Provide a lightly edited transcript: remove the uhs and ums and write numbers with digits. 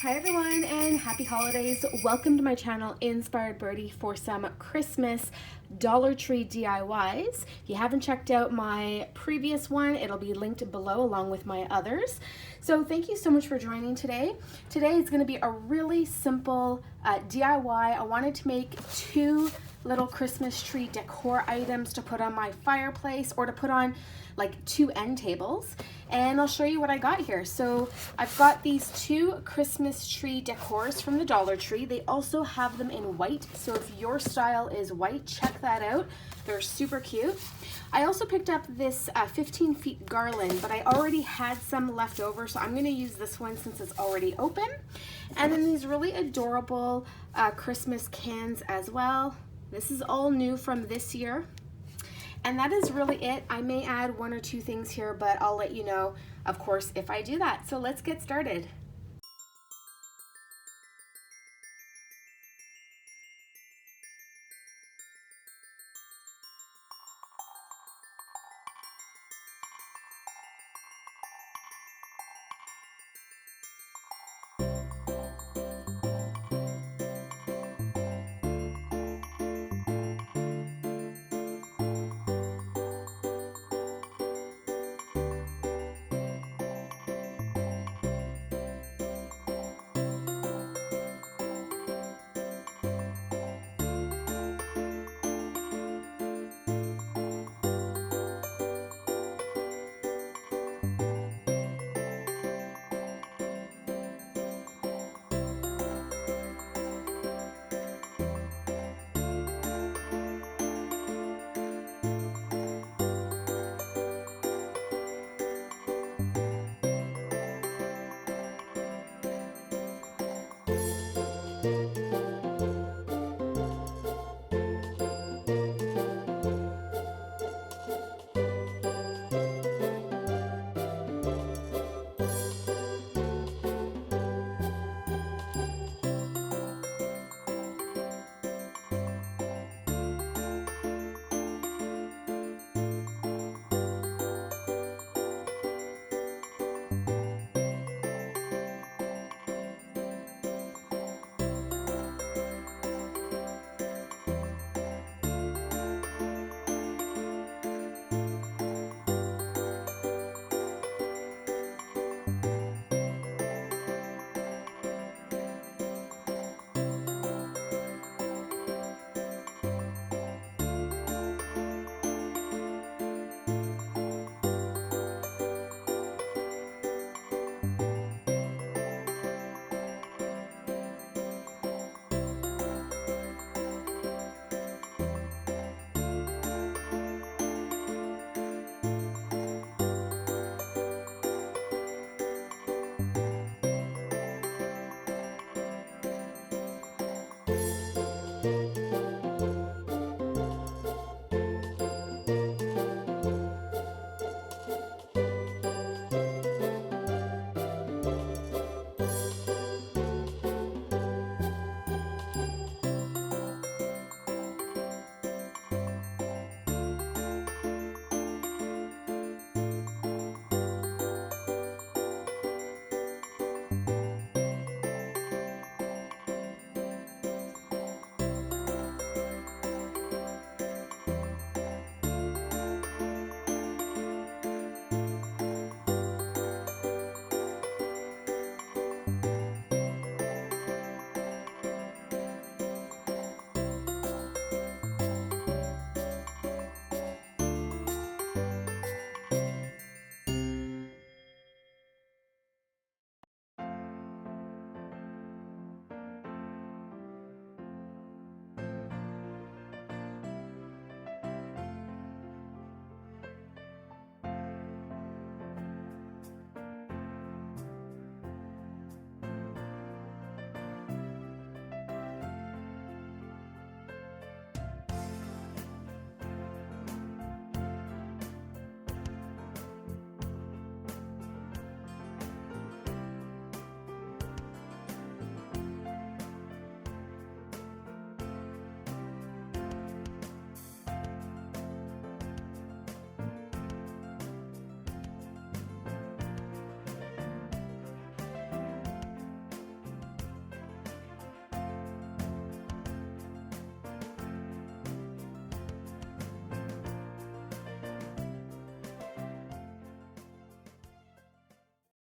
Hi everyone and happy holidays. Welcome to my channel Inspired Birdie for some Christmas Dollar Tree DIYs. If you haven't checked out my previous one, it'll be linked below along with my others. So thank you so much for joining today. Today is going to be a really simple DIY. I wanted to make two little Christmas tree decor items to put on my fireplace or to put on like two end tables, and I'll show you what I got here. So I've got these two Christmas tree decors from the Dollar Tree. They also have them in white, so if your style is white, check that out. They're super cute. I also picked up this 15 feet garland, but I already had some left over, so I'm going to use this one since it's already open. And then these really adorable Christmas cans as well. This is all new from this year. And that is really it. I may add one or two things here, but I'll let you know, of course, if I do that. So let's get started.